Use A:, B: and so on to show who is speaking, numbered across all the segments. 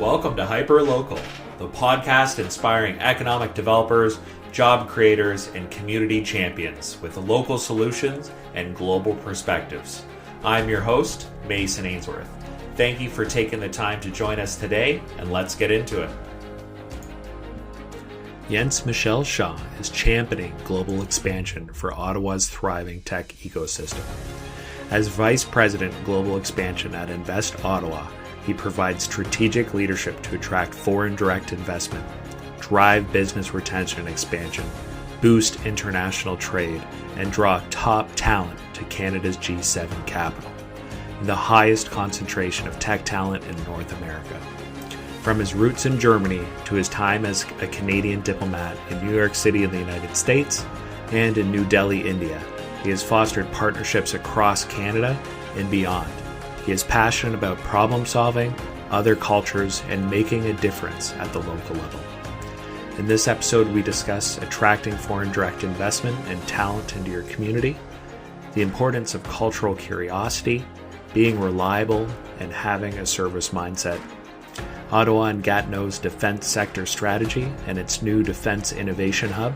A: Welcome to Hyperlocal, the podcast inspiring economic developers, job creators, and community champions with local solutions and global perspectives. I'm your host, Mason Ainsworth. Thank you for taking the time to join us today, and let's get into it. Jens Michel Schaal is championing global expansion for Ottawa's thriving tech ecosystem. As Vice President Global Expansion at Invest Ottawa, he provides strategic leadership to attract foreign direct investment, drive business retention and expansion, boost international trade, and draw top talent to Canada's G7 capital, the highest concentration of tech talent in North America. From his roots in Germany to his time as a Canadian diplomat in New York City in the United States and in New Delhi, India, he has fostered partnerships across Canada and beyond. He is passionate about problem solving, other cultures, and making a difference at the local level. In this episode, we discuss attracting foreign direct investment and talent into your community, the importance of cultural curiosity, being reliable, and having a service mindset, Ottawa and Gatineau's defense sector strategy and its new Defense Innovation Hub,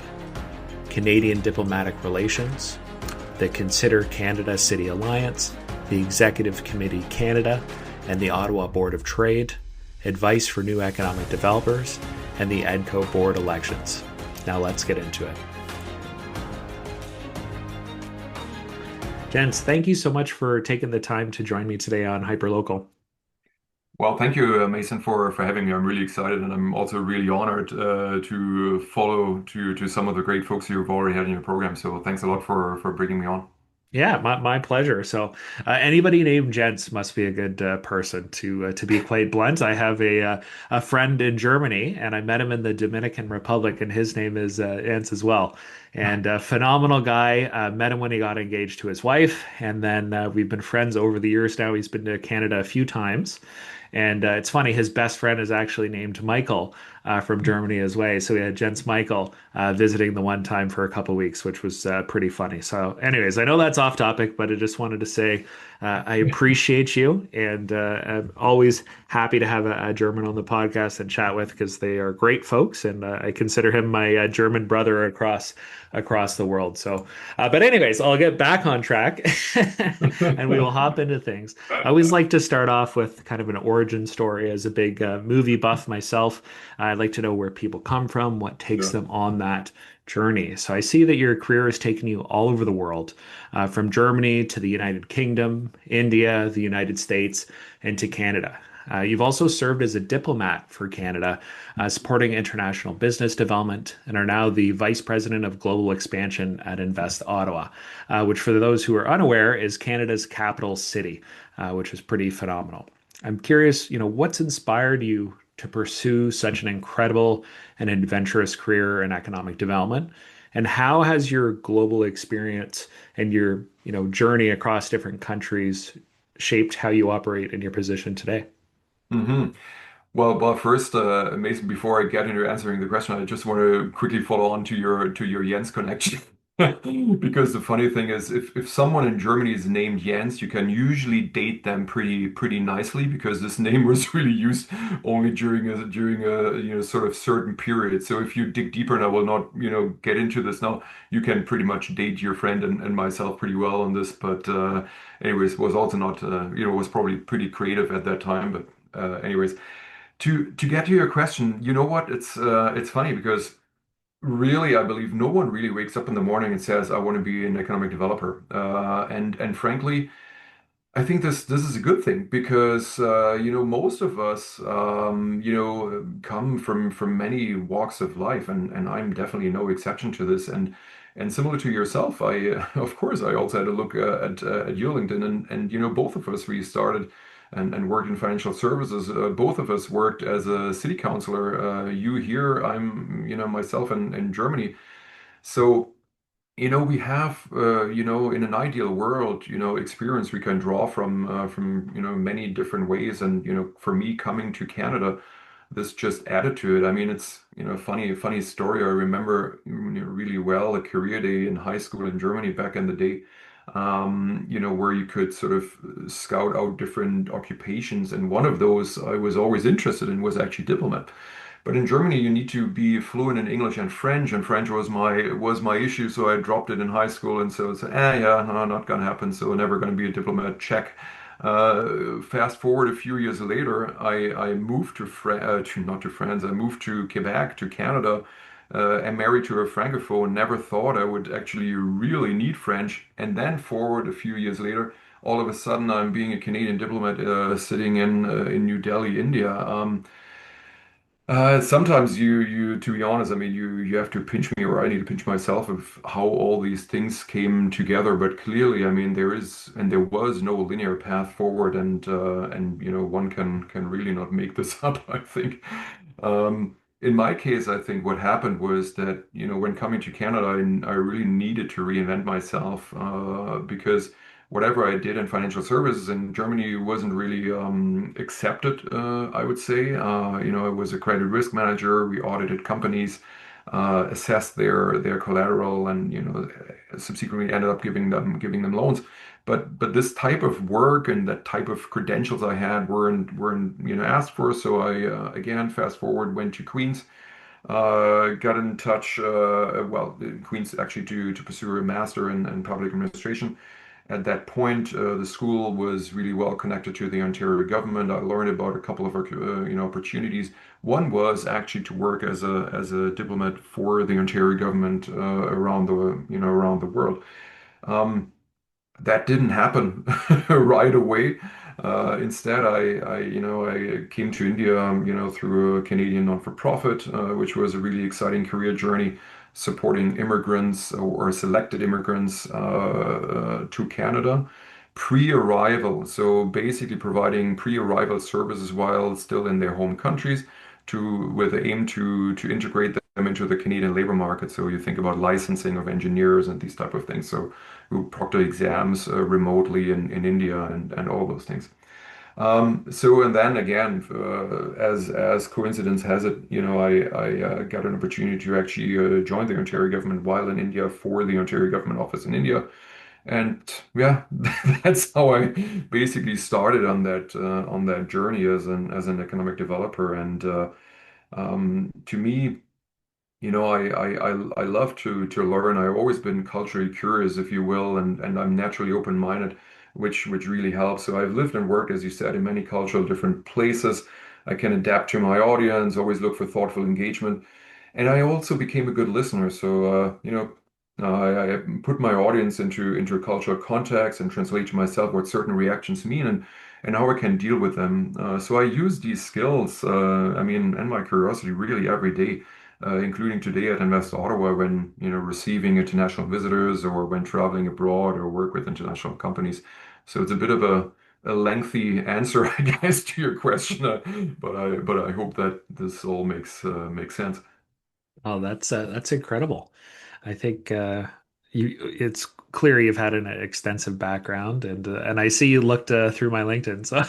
A: Canadian diplomatic relations, the Consider Canada City Alliance, the Executive Committee Canada, and the Ottawa Board of Trade, advice for new economic developers, and the EDCO board elections. Now let's get into it. Jens, thank you so much for taking the time to join me today on Hyperlocal.
B: Well, thank you, Mason, for having me. I'm really excited, and I'm also really honored to follow to some of the great folks you've already had in your program. So thanks a lot for bringing me on.
A: Yeah, my pleasure. So, anybody named Jens must be a good person to be quite blunt. I have a friend in Germany, and I met him in the Dominican Republic, and his name is Jens as well. And a phenomenal guy. Met him when he got engaged to his wife, and then we've been friends over the years now. He's been to Canada a few times. And it's funny, his best friend is actually named Michael from Germany as well. So we had Jens Michael visiting the one time for a couple weeks, which was pretty funny. So, anyways, I know that's off topic, but I just wanted to say I appreciate you, and I'm always happy to have a German on the podcast and chat with because they are great folks, and I consider him my German brother across the world. So, but anyways, I'll get back on track, and we will hop into things. I always like to start off with kind of an origin story. As a big movie buff myself, I'd like to know where people come from, what takes
B: Yeah.
A: them on that journey. So I see that your career has taken you all over the world, from Germany to the United Kingdom, India, the United States, and to Canada. You've also served as a diplomat for Canada, supporting international business development, and are now the Vice President of Global Expansion at Invest Ottawa, which, for those who are unaware, is Canada's capital city, which is pretty phenomenal. I'm curious, what's inspired you to pursue such an incredible and adventurous career in economic development? And how has your global experience and your, journey across different countries shaped how you operate in your position today?
B: hmm Well, first, Mason, before I get into answering the question, I just want to quickly follow on to your Jens connection. Because the funny thing is, if someone in Germany is named Jens, you can usually date them pretty nicely because this name was really used only during a sort of certain period. So if you dig deeper, and I will not get into this now, you can pretty much date your friend and myself pretty well on this. But anyways, was also not was probably pretty creative at that time. But anyways. To get to your question, you know what? It's funny because really I believe no one really wakes up in the morning and says, I want to be an economic developer. And frankly, I think this is a good thing because most of us come from many walks of life, and I'm definitely no exception to this. And similar to yourself, I of course I also had a look at your LinkedIn, and both of us we started and worked in financial services. Both of us worked as a city councilor. You here, I'm myself in Germany. So we have, in an ideal world, experience we can draw from many different ways. And, for me coming to Canada, this just added to it. I mean, it's, funny story. I remember really well a career day in high school in Germany back in the day. where you could sort of scout out different occupations. And one of those I was always interested in was actually diplomat. But in Germany, you need to be fluent in English and French was my issue. So I dropped it in high school, and so it's yeah, no, not gonna happen. So never gonna be a diplomat. Check. Fast forward a few years later, I moved not to France. I moved to Quebec, to Canada, and married to a francophone. Never thought I would actually really need French. And then forward a few years later, all of a sudden I'm being a Canadian diplomat, sitting in New Delhi, India. Sometimes to be honest, I mean, you have to pinch me, or I need to pinch myself of how all these things came together. But clearly, I mean, there is and there was no linear path forward, and one can really not make this up, I think. In my case, I think what happened was that, when coming to Canada, I really needed to reinvent myself, because whatever I did in financial services in Germany wasn't really accepted, I would say. I was a credit risk manager. We audited companies, assessed their collateral, and subsequently ended up giving them loans. But this type of work and that type of credentials I had weren't asked for. So I again, fast forward, went to Queens, got in touch, well, in Queens actually to pursue a master in public administration. At that point, the school was really well connected to the Ontario government. I learned about a couple of opportunities. One was actually to work as a diplomat for the Ontario government, around the world. Um, that didn't happen right away. Instead, I came to India, through a Canadian non-for-profit, which was a really exciting career journey, supporting immigrants or selected immigrants, to Canada pre-arrival. So basically, providing pre-arrival services while still in their home countries, with the aim to integrate them into the Canadian labor market. So you think about licensing of engineers and these type of things. So who proctor exams remotely in India, and all those things. And then again, as coincidence has it, I got an opportunity to actually join the Ontario government while in India for the Ontario government office in India. And yeah, that's how I basically started on that journey as an economic developer. And to me, I love to learn. I've always been culturally curious, if you will, and I'm naturally open-minded, which really helps. So I've lived and worked, as you said, in many cultural different places. I can adapt to my audience, always look for thoughtful engagement, and I also became a good listener. So I put my audience into a cultural context and translate to myself what certain reactions mean, and how I can deal with them. So I use these skills, I mean, and my curiosity really every day, including today at Invest Ottawa, when receiving international visitors, or when traveling abroad, or work with international companies. So it's a bit of a lengthy answer, I guess, to your question, but I hope that this all makes sense.
A: Oh, that's incredible. I think it's clear you've had an extensive background, and I see you looked through my LinkedIn. So,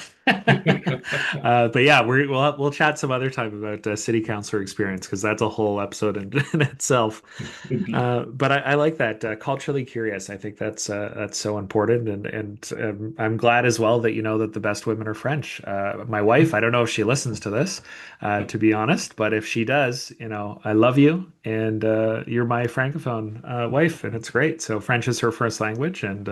A: but yeah, we'll chat some other time about city councilor experience, because that's a whole episode in itself.
B: Indeed.
A: But I like that, culturally curious. I think that's so important, and I'm glad as well that you know that the best women are French. My wife, I don't know if she listens to this, to be honest, but if she does, I love you, and you're my francophone wife, and it's great. So French is her first language, and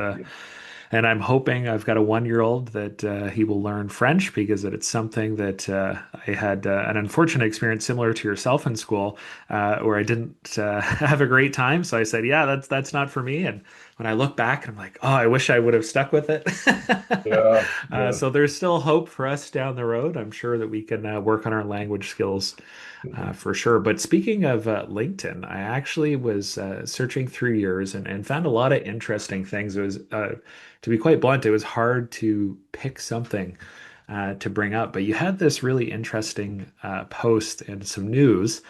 A: I'm hoping I've got a 1-year old that he will learn French, because it's something that I had an unfortunate experience similar to yourself in school, where I didn't have a great time. So I said, yeah, that's not for me. And when I look back, I'm like, oh, I wish I would have stuck with it.
B: Yeah, yeah.
A: So there's still hope for us down the road. I'm sure that we can work on our language skills, for sure. But speaking of LinkedIn, I actually was searching through yours, and found a lot of interesting things. It was, to be quite blunt, it was hard to pick something to bring up. But you had this really interesting post and some news,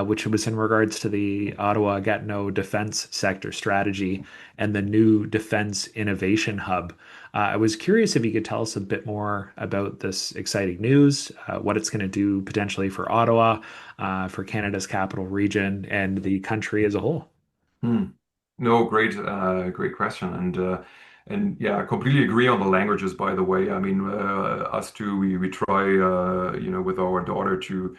A: which was in regards to the Ottawa Gatineau Defense Sector Strategy and the new Defense Innovation Hub. I was curious if you could tell us a bit more about this exciting news, what it's going to do potentially for Ottawa, for Canada's capital region, and the country as a whole.
B: Hmm. No, great question. And And yeah, I completely agree on the languages, by the way. I mean, us too, we try, with our daughter to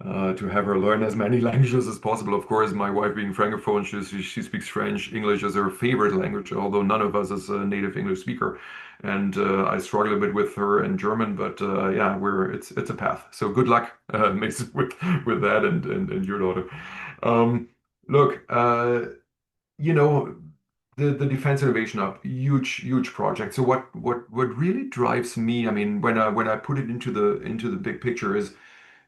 B: have her learn as many languages as possible. Of course, my wife being Francophone, she speaks French. English is her favorite language, although none of us is a native English speaker. And I struggle a bit with her in German, but yeah, it's a path. So good luck, Mason, with that and your daughter. Um, look, you know, the Defense Innovation Hub, huge project. So what really drives me, I mean, when I put it into the big picture is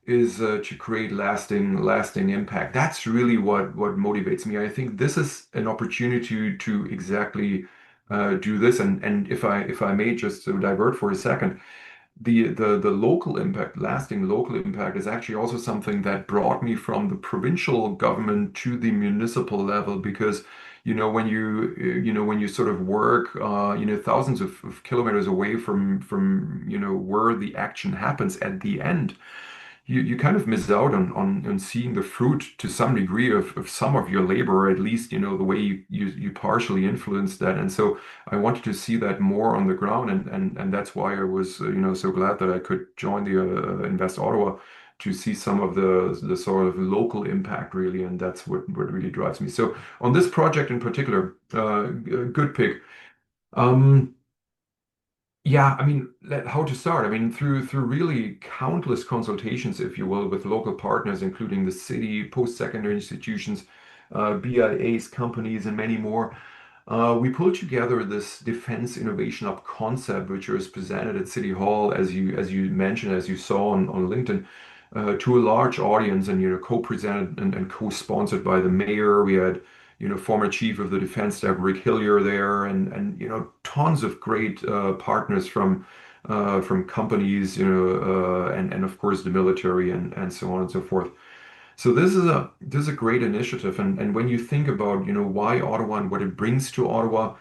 B: to create lasting impact. That's really what motivates me. I think this is an opportunity to exactly do this. And if I may just divert for a second, the local impact, lasting local impact, is actually also something that brought me from the provincial government to the municipal level because when you sort of work thousands of kilometers away from where the action happens at the end, you kind of miss out on seeing the fruit to some degree of some of your labor, or at least, the way you partially influence that. And so I wanted to see that more on the ground. And that's why I was, so glad that I could join the Invest Ottawa to see some of the sort of local impact really. And that's what really drives me. So on this project in particular, good pick. Um, yeah, I mean, how to start? I mean, through really countless consultations, if you will, with local partners, including the city, post-secondary institutions, BIAs, companies, and many more. We pulled together this Defense Innovation Hub concept, which was presented at City Hall, as you mentioned, as you saw on LinkedIn, to a large audience, and co-presented and co-sponsored by the mayor. We had former Chief of the Defense Staff Rick Hillier there, and tons of great partners from companies, and of course the military and so on and so forth. So this is a great initiative, and when you think about why Ottawa and what it brings to Ottawa,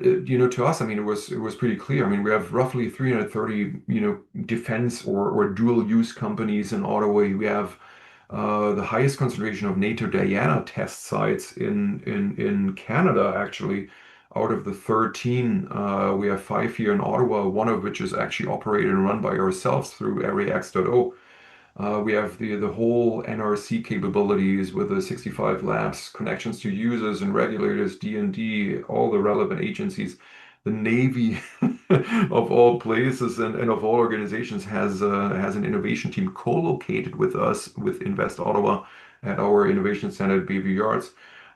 B: to us, I mean, it was pretty clear. I mean, we have roughly 330 defense or dual use companies in Ottawa. We have the highest concentration of NATO Diana test sites in Canada, actually. Out of the 13, we have five here in Ottawa, one of which is actually operated and run by ourselves through AreaX.O. We have the whole NRC capabilities with the 65 labs, connections to users and regulators, D&D, all the relevant agencies. The Navy, of all places and of all organizations, has an innovation team co-located with us with Invest Ottawa at our innovation center at Bayview Yards.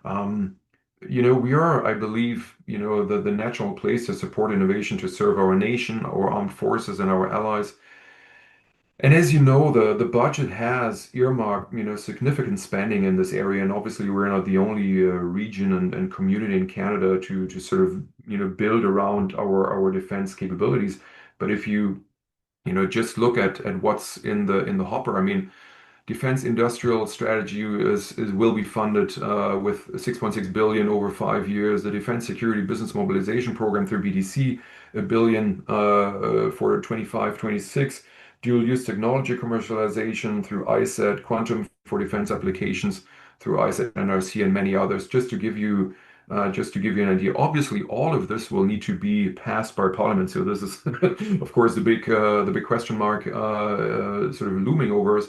B: Um, we are, I believe, the natural place to support innovation to serve our nation, our armed forces, and our allies. And as you know, the budget has earmarked, significant spending in this area, and obviously we're not the only region and community in Canada to sort of, build around our defense capabilities. But if you, just look at what's in the hopper, I mean, defense industrial strategy is will be funded with 6.6 billion over 5 years. The Defense Security Business Mobilization Program through BDC, a billion for 25-26. Dual use technology commercialization through ISAT, quantum for defense applications through ISAT, NRC, and many others. Just to give you an idea. Obviously, all of this will need to be passed by Parliament. So this is, of course, the big question mark sort of looming over us.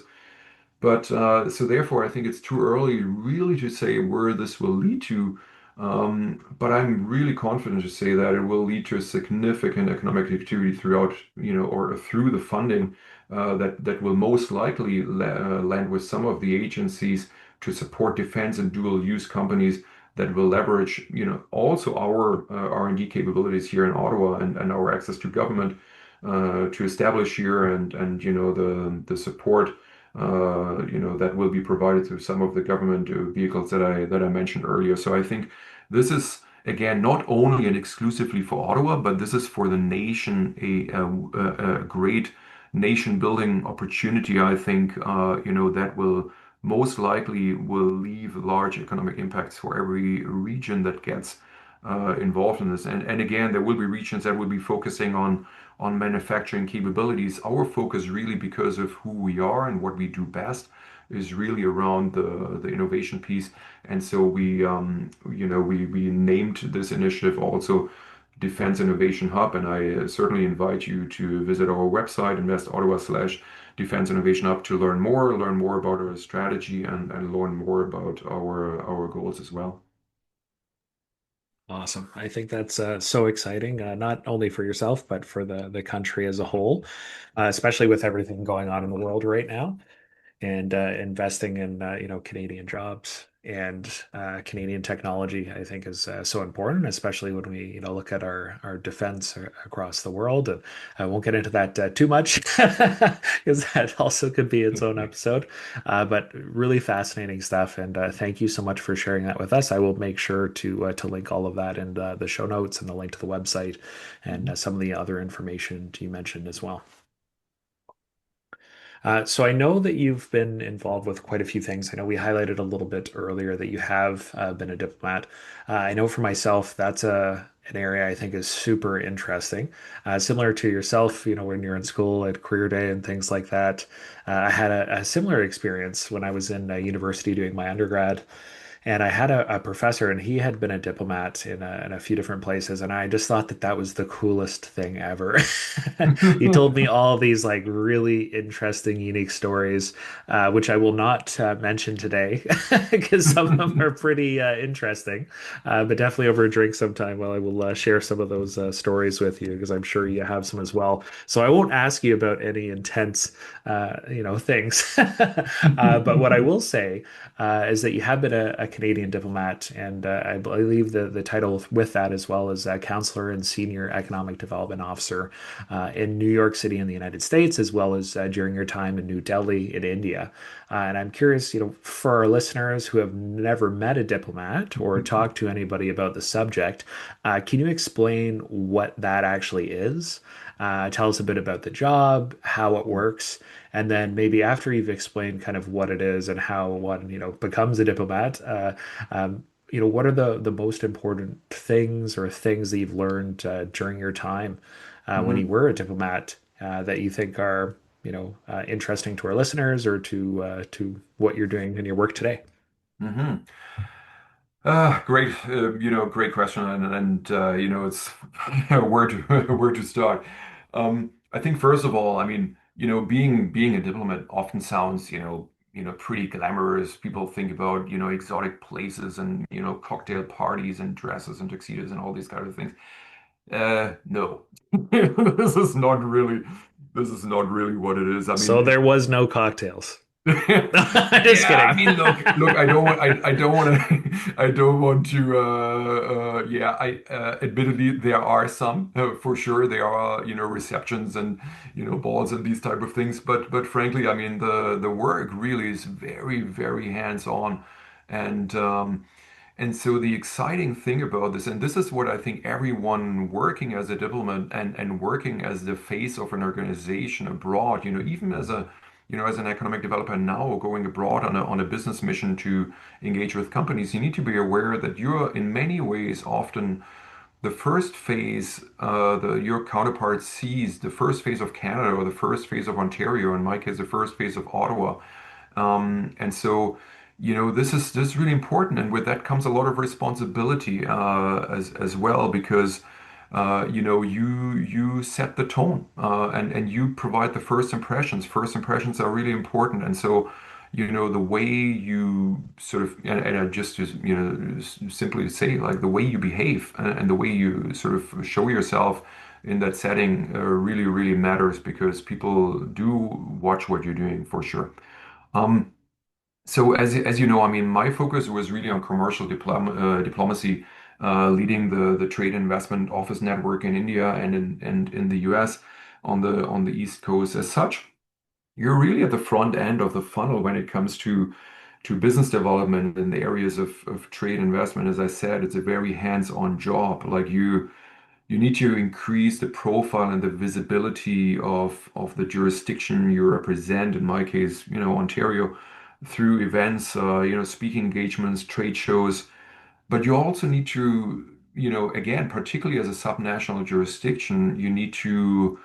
B: But so therefore, I think it's too early really to say where this will lead to. But I'm really confident to say that it will lead to a significant economic activity throughout, or through the funding that will most likely land with some of the agencies to support defense and dual use companies that will leverage, also our R&D capabilities here in Ottawa and our access to government to establish here and the support that will be provided through some of the government vehicles that I mentioned earlier. So I think this is again not only and exclusively for Ottawa, but this is for the nation a great nation building opportunity. I think that will most likely will leave large economic impacts for every region that gets involved in this. And again, there will be regions that will be focusing on manufacturing capabilities. Our focus really, because of who we are and what we do best, is really around the innovation piece. And so we named this initiative also Defense Innovation Hub. And I certainly invite you to visit our website, InvestOttawa/Defense Innovation Hub, to learn more about our strategy and learn more about our goals as well.
A: Awesome. I think that's so exciting, not only for yourself, but for the country as a whole, especially with everything going on in the world right now. And investing in Canadian jobs and Canadian technology, I think is so important, especially when we look at our defense across the world. And I won't get into that too much because that also could be its own episode. But really fascinating stuff, and thank you so much for sharing that with us. I will make sure to link all of that in the show notes and the link to the website and some of the other information you mentioned as well. So I know that you've been involved with quite a few things. I know we highlighted a little bit earlier that you have been a diplomat. I know for myself, that's an area I think is super interesting. Similar to yourself, when you're in school at career day and things like that. I had a similar experience when I was in university doing my undergrad. And I had a professor, and he had been a diplomat in a few different places, and I just thought that that was the coolest thing ever. He told me all these like really interesting, unique stories, which I will not mention today because some of them are pretty interesting. But definitely over a drink sometime, well, I will share some of those stories with you because I'm sure you have some as well. So I won't ask you about any intense, things. But what I will say is that you have been a Canadian diplomat, and I believe the title with that as well as Counselor and Senior Economic Development Officer in New York City in the United States, as well as during your time in New Delhi in India. And I'm curious, for our listeners who have never met a diplomat or talked to anybody about the subject, can you explain what that actually is? Tell us a bit about the job, how it works, and then maybe after you've explained kind of what it is and how one, becomes a diplomat, what are the most important things or things that you've learned during your time when you
B: Mhm.
A: were a diplomat that you think are, interesting to our listeners or to what you're doing in your work today?
B: Mhm. Great, great question, and it's where to where to start. I think first of all, I mean, being a diplomat often sounds, pretty glamorous. People think about, exotic places and, cocktail parties and dresses and tuxedos and all these kind of things. No, this is not really, this is not really what it is. I
A: So
B: mean,
A: there was no cocktails. Just
B: yeah, I
A: kidding.
B: mean, look, I don't want to, I don't want to, yeah, admittedly, there are some, for sure, there are, receptions and, balls and these type of things, but frankly, I mean, the work really is very, very hands-on, and, and so the exciting thing about this, and this is what I think everyone working as a diplomat and working as the face of an organization abroad, even as a as an economic developer now going abroad on a business mission to engage with companies, you need to be aware that you're in many ways often the first phase, your counterpart sees the first phase of Canada or the first phase of Ontario, in my case, the first phase of Ottawa. And so, this is really important, and with that comes a lot of responsibility as well, because you set the tone and you provide the first impressions. First impressions are really important, and so the way you sort of and I just simply to say like the way you behave and the way you sort of show yourself in that setting really really matters because people do watch what you're doing for sure. Um, so as you know, I mean, my focus was really on commercial diplomacy, leading the Trade Investment Office network in India and in the US on the East Coast. As such, you're really at the front end of the funnel when it comes to business development in the areas of trade investment. As I said, it's a very hands-on job. Like you need to increase the profile and the visibility of the jurisdiction you represent. In my case, Ontario, through events, speaking engagements, trade shows. But you also need to, again, particularly as a subnational jurisdiction, you need to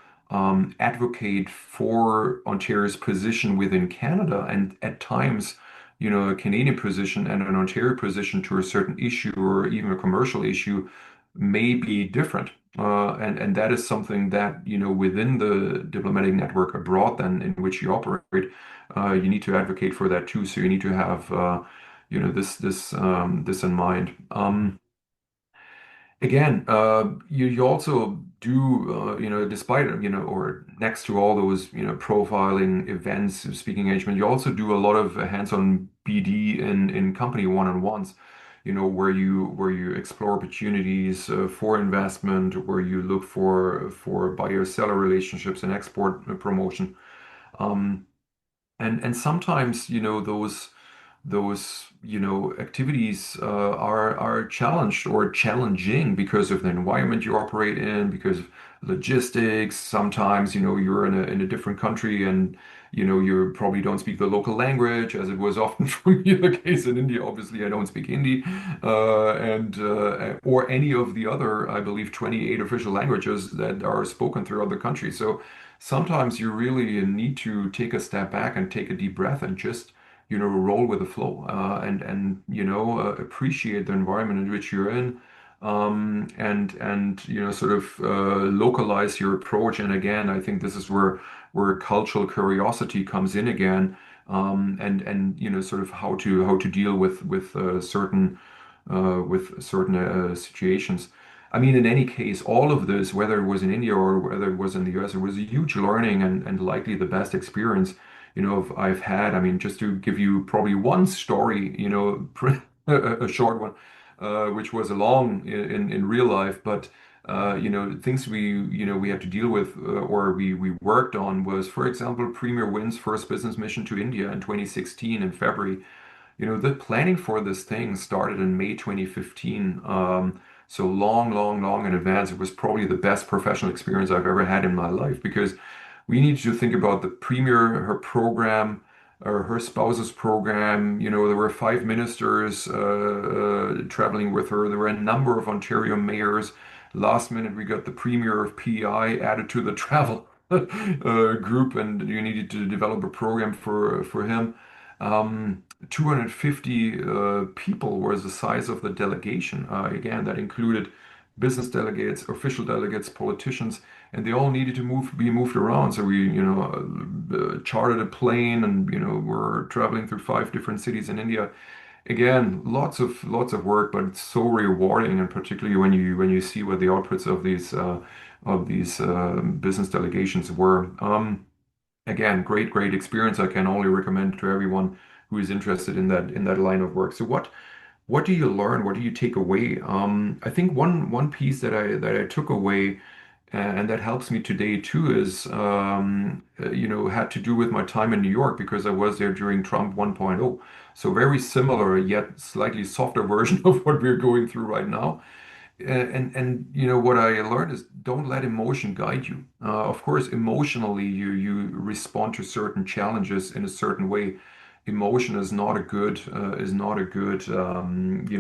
B: advocate for Ontario's position within Canada, and at times, a Canadian position and an Ontario position to a certain issue or even a commercial issue may be different. And that is something that, within the diplomatic network abroad, then in which you operate, you need to advocate for that too. So you need to have, this in mind. Again, you also do, despite, or next to all those, profiling events, speaking engagement, you also do a lot of hands-on BD in company one-on-ones, where you explore opportunities for investment, where you look for buyer-seller relationships and export promotion. Um, and sometimes, those activities are challenged or challenging because of the environment you operate in, because of logistics. Sometimes, you're in a different country, and you probably don't speak the local language, as it was often for me the case in India. Obviously, I don't speak Hindi, and or any of the other, I believe, 28 official languages that are spoken throughout the country. So sometimes you really need to take a step back and take a deep breath and just roll with the flow, and appreciate the environment in which you're in, and sort of localize your approach. And again, I think this is where cultural curiosity comes in again, and sort of how to deal with certain situations. I mean, in any case, all of this, whether it was in India or whether it was in the US, it was a huge learning, and likely the best experience, I've had. I mean, just to give you probably one story, a short one, which was along in real life, but things we had to deal with, or we worked on, was, for example, Premier Wynn's first business mission to India in 2016 in February. The planning for this thing started in May 2015. So long, long, long in advance. It was probably the best professional experience I've ever had in my life, because we needed to think about the premier, her program, or her spouse's program. There were five ministers traveling with her. There were a number of Ontario mayors. Last minute, we got the premier of PEI added to the travel group, and you needed to develop a program for him. 250 people was the size of the delegation. Again, that included business delegates, official delegates, politicians, and they all needed to be moved around. So we, chartered a plane, and we're traveling through five different cities in India. Again, lots of work, but it's so rewarding, and particularly when you see what the outputs of these business delegations were. Again, great experience. I can only recommend to everyone who is interested in that line of work. So what do you learn? What do you take away? I think one piece that I took away, and that helps me today too, is had to do with my time in New York, because I was there during Trump 1.0. So very similar yet slightly softer version of what we're going through right now. And what I learned is, don't let emotion guide you. Of course, emotionally you respond to certain challenges in a certain way. Emotion is not a good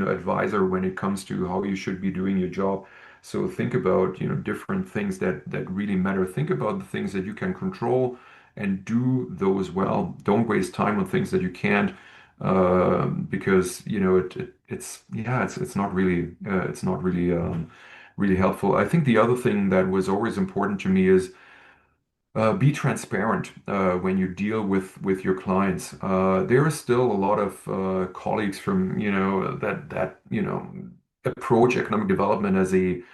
B: advisor when it comes to how you should be doing your job. So think about different things that really matter. Think about the things that you can control, and do those well. Don't waste time on things that you can't, because it's not really helpful. I think the other thing that was always important to me is, be transparent when you deal with your clients. There is still a lot of colleagues from that approach economic development as a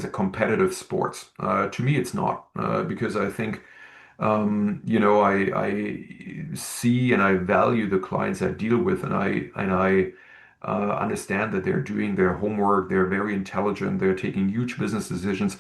B: competitive sport. To me, it's not, because I think I see and I value the clients I deal with, and I understand that they're doing their homework. They're very intelligent. They're taking huge business decisions.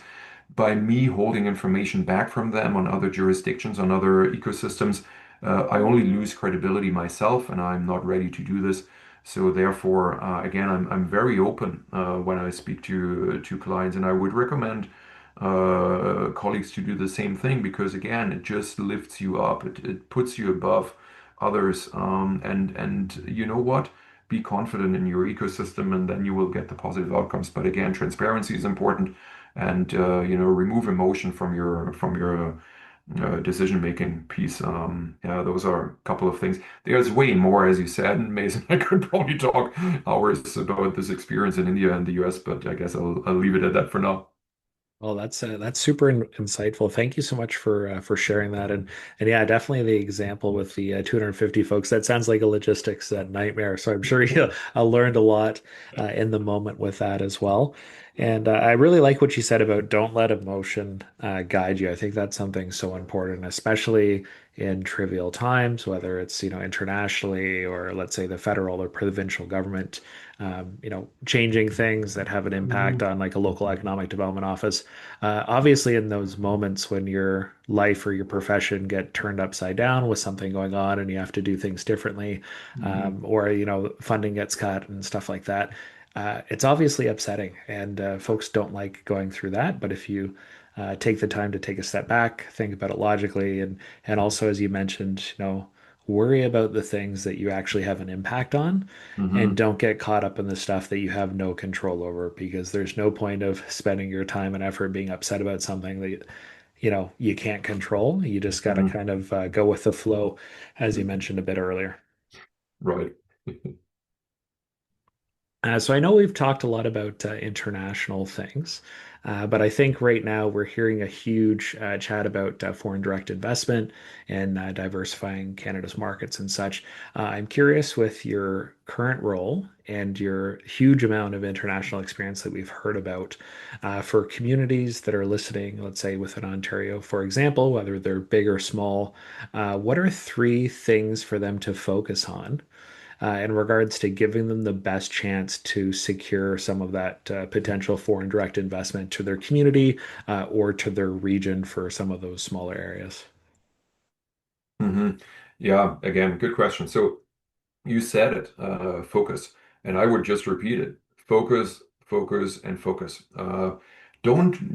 B: By me holding information back from them on other jurisdictions, on other ecosystems, I only lose credibility myself, and I'm not ready to do this. So therefore, again, I'm very open when I speak to clients, and I would recommend colleagues to do the same thing, because again, it just lifts you up. It puts you above others, and you know what? Be confident in your ecosystem, and then you will get the positive outcomes. But again, transparency is important, and remove emotion from your decision-making piece. Yeah, those are a couple of things. There's way more, as you said, Mason. I could probably talk hours about this experience in India and the US, but I guess I'll leave it at that for now.
A: Well, that's super insightful. Thank you so much for sharing that. And yeah, definitely the example with the 250 folks. That sounds like a logistics nightmare. So I'm sure you learned a lot in the moment with that as well. And I really like what you said about don't let emotion guide you. I think that's something so important, especially in trivial times, whether it's internationally or let's say the federal or provincial government. Changing things that have an impact on like a local economic development office. Obviously, in those moments when your life or your profession get turned upside down with something going on and you have to do things differently,
B: Hmm.
A: or funding gets cut and stuff like that, it's obviously upsetting, and folks don't like going through that. But if you take the time to take a step back, think about it logically, and also, as you mentioned, worry about the things that you actually have an impact on and
B: Hmm.
A: don't get caught up in the stuff that you have no control over because there's no point of spending your time and effort being upset about something that you can't control. You just got to
B: Hmm.
A: kind of go with the flow, as you mentioned a bit earlier.
B: Right.
A: So I know we've talked a lot about international things, but I think right now we're hearing a huge chat about foreign direct investment and diversifying Canada's markets and such. I'm curious with your current role and your huge amount of international experience that we've heard about for communities that are listening, let's say within Ontario, for example, whether they're big or small, what are three things for them to focus on? In regards to giving them the best chance to secure some of that potential foreign direct investment to their community or to their region for some of those smaller areas.
B: Hmm. Yeah, again, good question. So you said it, focus. And I would just repeat it. Focus, focus, and focus. Don't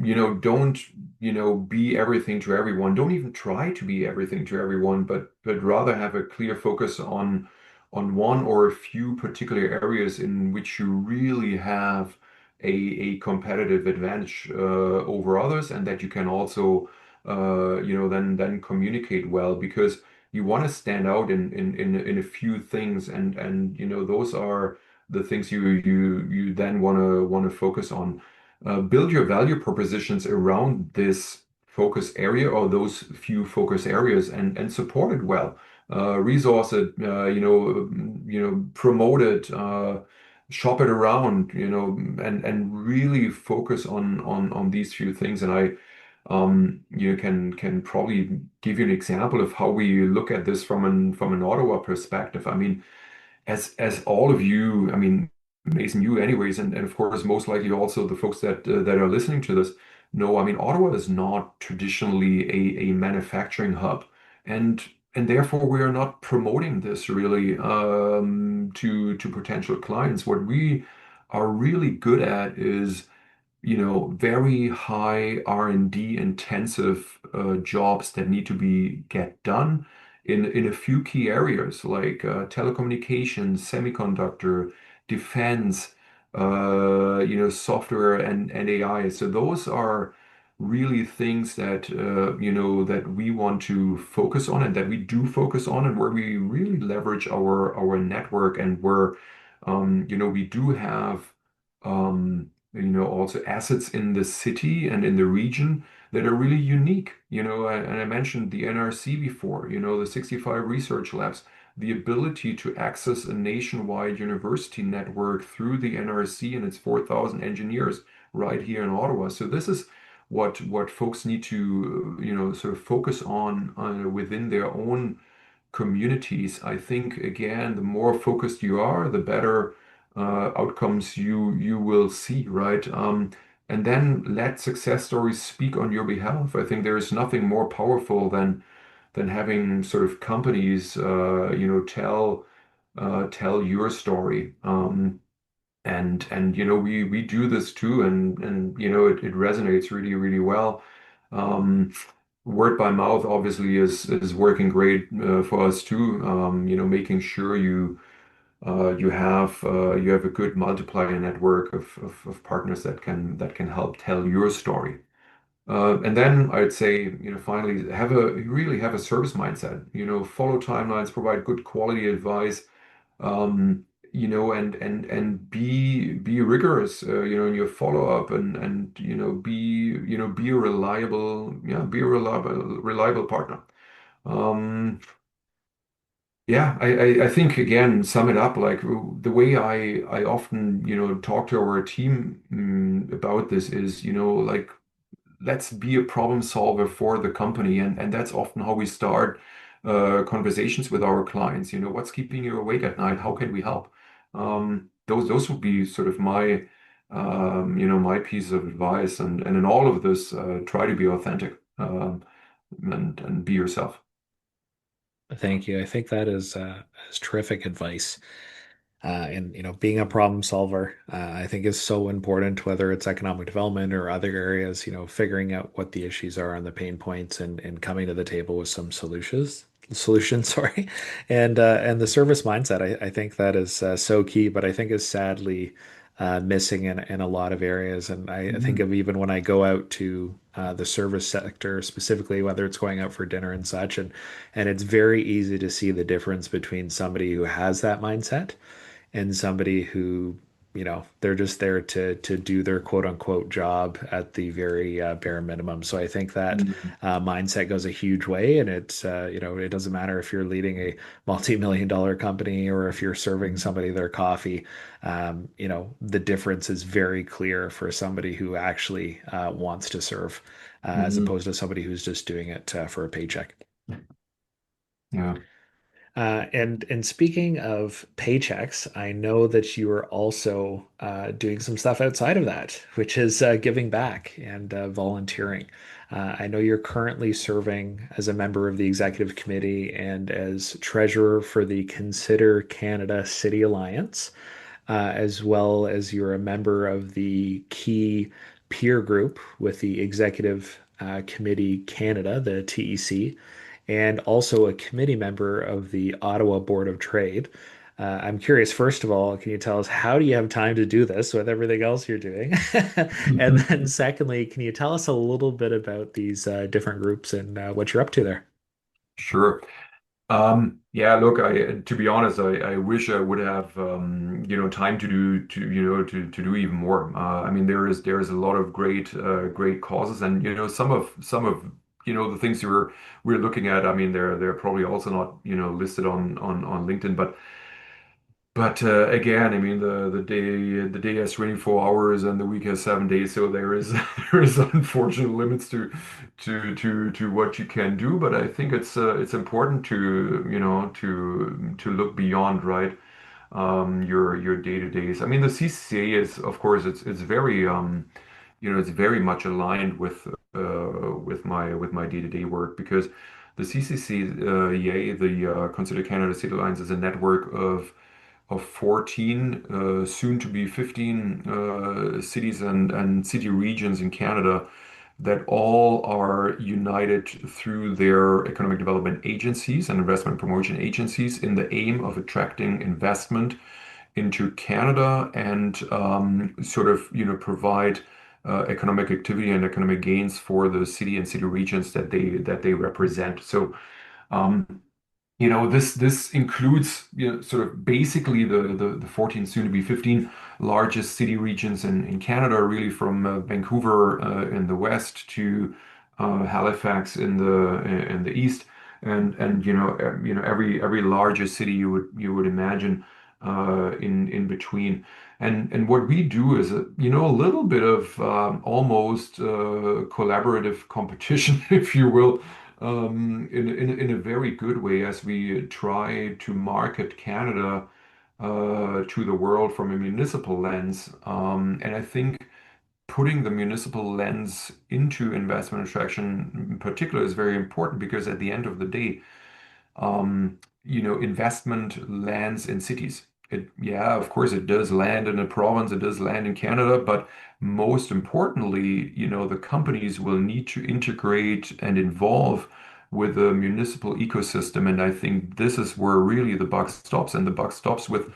B: be everything to everyone. Don't even try to be everything to everyone, but rather have a clear focus on one or a few particular areas in which you really have a competitive advantage over others, and that you can also then communicate well, because you want to stand out in a few things, and those are the things you then want to focus on. Build your value propositions around this focus area or those few focus areas, and support it well. Resource it, promote it, shop it around, and really focus on these few things. And I you can probably give you an example of how we look at this from an Ottawa perspective. I mean, as all of you, I mean, Mason, you anyways, and of course, most likely also the folks that are listening to this know, I mean, Ottawa is not traditionally a manufacturing hub, and and therefore we are not promoting this really to potential clients. What we are really good at is very high R&D intensive jobs that need to be get done in a few key areas like telecommunications, semiconductor, defense, software and AI. So those are really things that that we want to focus on, and that we do focus on, and where we really leverage our network, and where we do have also assets in the city and in the region that are really unique. And I mentioned the NRC before, the 65 research labs, the ability to access a nationwide university network through the NRC and its 4,000 engineers right here in Ottawa. So this is what folks need to, sort of focus on within their own communities. I think, again, the more focused you are, the better outcomes you will see, right? And then let success stories speak on your behalf. I think there is nothing more powerful than having sort of companies, tell your story. And we do this too, and it resonates really, really well. Um, Word by mouth obviously is working great for us too. Making sure you have a good multiplier network of partners that can help tell your story. And then I'd say, finally, really have a service mindset. Follow timelines, provide good quality advice. and be rigorous, in your follow-up, and be a reliable partner. Um, yeah, I think again, sum it up, like the way I often, talk to our team about this is, like let's be a problem solver for the company, and that's often how we start conversations with our clients. What's keeping you awake at night? How can we help? Those would be sort of my piece of advice, and in all of this, try to be authentic, and be yourself.
A: Thank you. I think that is terrific advice. And being a problem solver, I think is so important, whether it's economic development or other areas. Figuring out what the issues are and the pain points, and coming to the table with some solutions, sorry, and the service mindset. I think that is so key, but I think is sadly missing in a lot of areas. And I think
B: Mhm.
A: of even when I go out to the service sector specifically, whether it's going out for dinner and such, and it's very easy to see the difference between somebody who has that mindset and somebody who, they're just there to do their quote unquote job at the very bare minimum. So I think that
B: Mhm.
A: mindset goes a huge way, and it's it doesn't matter if you're leading a multi-million-dollar company or if you're serving
B: Mhm.
A: somebody their coffee. The difference is very clear for somebody who actually wants to serve, as
B: Mhm.
A: opposed to somebody who's just doing it for a paycheck.
B: Yeah.
A: And speaking of paychecks, I know that you are also doing some stuff outside of that, which is giving back and volunteering. I know you're currently serving as a member of the executive committee and as treasurer for the Consider Canada City Alliance, as well as you're a member of the key peer group with the Executive Committee Canada, the TEC, and also a committee member of the Ottawa Board of Trade. I'm curious, first of all, can you tell us how do you have time to do this with everything else you're doing? And then, secondly, can you tell us a little bit about these different groups and what you're up to there?
B: Sure. Yeah, look, to be honest, I wish I would have time to do even more. I mean, there is a lot of great causes, and some of the things we're looking at. I mean, they're probably also not listed on LinkedIn, but again, I mean, the day has 24 hours and the week has 7 days, so there is there is unfortunate limits to what you can do. But I think it's important to look beyond, right? Your day-to-days. I mean, the CCA is, of course, it's very it's very much aligned with my day-to-day work, because the CCC, yay, the Consider Canada City Alliance, is a network of 14, soon to be 15 cities and city regions in Canada that all are united through their economic development agencies and investment promotion agencies in the aim of attracting investment into Canada, and sort of provide economic activity and economic gains for the city and city regions that they represent. So this includes, sort of basically the 14, soon to be 15 largest city regions in Canada, really from Vancouver in the west to Halifax in the east, and every larger city you would imagine in between. And what we do is a little bit of almost collaborative competition, if you will, in a very good way, as we try to market Canada to the world from a municipal lens. And I think putting the municipal lens into investment attraction in particular is very important, because at the end of the day, investment lands in cities. Yeah, of course, it does land in a province, it does land in Canada, but most importantly, the companies will need to integrate and involve with the municipal ecosystem. And I think this is where really the buck stops, and the buck stops with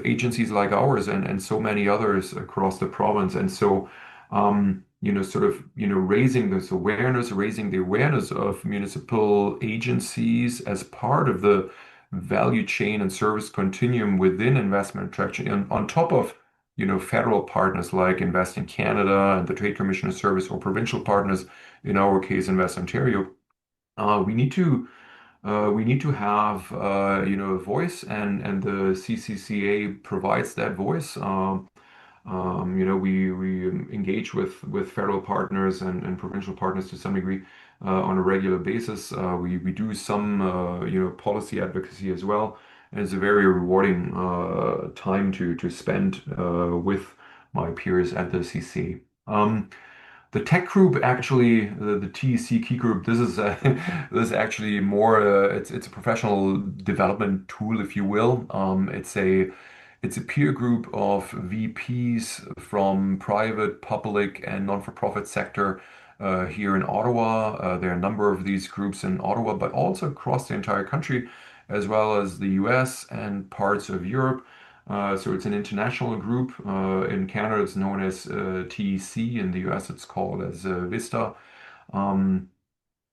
B: agencies like ours, and so many others across the province. And so, sort of, raising the awareness of municipal agencies as part of the value chain and service continuum within investment attraction, and on top of federal partners like Invest in Canada and the Trade Commissioner Service, or provincial partners, in our case, Invest Ontario. We need to have a voice, and the CCCA provides that voice. We engage with federal partners and provincial partners to some degree on a regular basis. We do some policy advocacy as well, and it's a very rewarding time to spend with my peers at the CCA. The tech group, actually, the TEC key group, this is this is actually more it's a professional development tool, if you will. It's a peer group of VPs from private, public, and non-for-profit sector here in Ottawa. There are a number of these groups in Ottawa, but also across the entire country, as well as the US and parts of Europe. So it's an international group. In Canada, it's known as TEC. In the US, it's called as Vista. Um,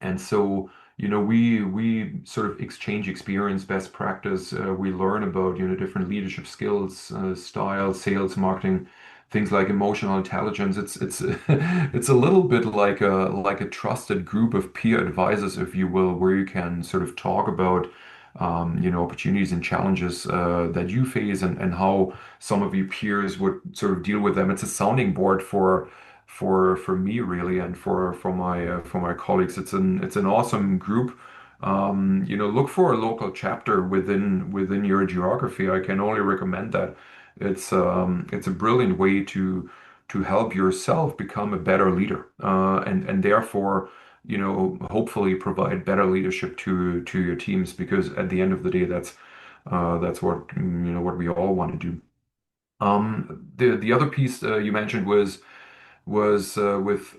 B: and so, we sort of exchange experience, best practice. We learn about, different leadership skills, style, sales, marketing, things like emotional intelligence. It's it's a little bit like a trusted group of peer advisors, if you will, where you can sort of talk about opportunities and challenges that you face, and how some of your peers would sort of deal with them. It's a sounding board for me, really, and for my colleagues. It's an awesome group. Look for a local chapter within your geography. I can only recommend that. It's a brilliant way to help yourself become a better leader, and therefore, hopefully provide better leadership to your teams, because at the end of the day, that's what we all want to do. The other piece you mentioned was with